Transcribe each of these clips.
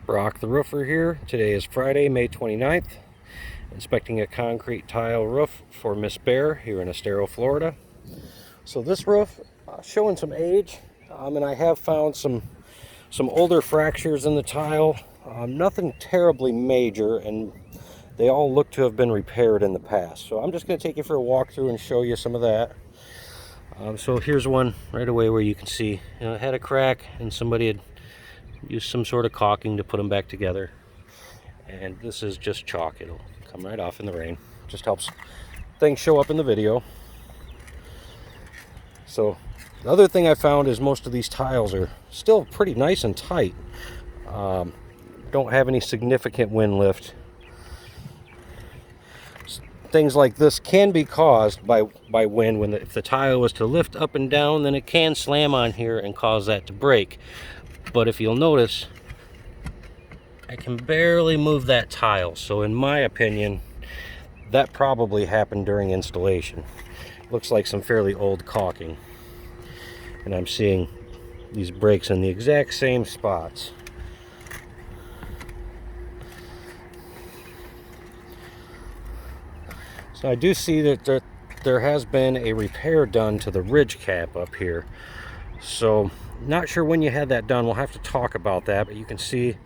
Brock the roofer here. Today is Friday, May 29th. Inspecting a concrete tile roof for Miss Bear here in Estero, Florida. So this roof showing some age, and I have found some older fractures in the tile. Nothing terribly major, and they all look to have been repaired in the past. So I'm just going to take you for a walkthrough and show you some of that. So here's one right away where you can see, it had a crack and somebody had used some sort of caulking to put them back together. And this is just chalk. It'll come right off in the rain. Just helps things show up in the video. So the other thing I found is most of these tiles are still pretty nice and tight. Don't have any significant wind lift. Things like this can be caused by wind. If the tile was to lift up and down, then it can slam on here and cause that to break. But if you'll notice, I can barely move that tile. So in my opinion, that probably happened during installation. Looks like some fairly old caulking. And I'm seeing these breaks in the exact same spots. So I do see that there has been a repair done to the ridge cap up here. So not sure when you had that done. We'll have to talk about that, but you can see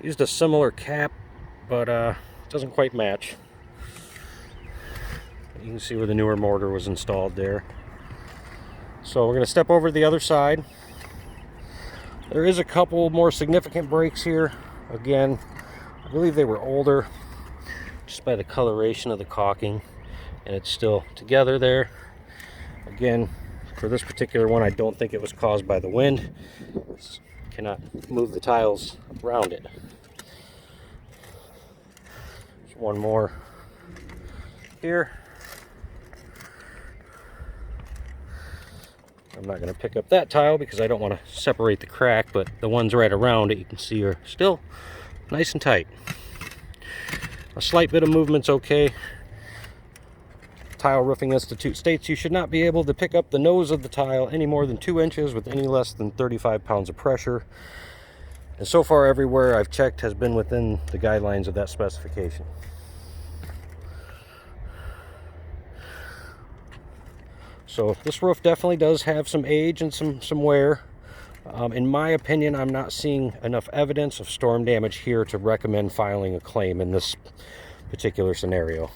used a similar cap, but it doesn't quite match. You can see where the newer mortar was installed there. So we're going to step over to the other side. There is a couple more significant breaks here. Again, I believe they were older, just by the coloration of the caulking, and it's still together there. Again, for this particular one, I don't think it was caused by the wind. Cannot move the tiles around it. There's one more here. I'm not going to pick up that tile because I don't want to separate the crack, but the ones right around it you can see are still nice and tight. A slight bit of movement's okay. Tile Roofing Institute states you should not be able to pick up the nose of the tile any more than 2 inches with any less than 35 pounds of pressure. And so far everywhere I've checked has been within the guidelines of that specification. So this roof definitely does have some age and some wear. In my opinion, I'm not seeing enough evidence of storm damage here to recommend filing a claim in this particular scenario.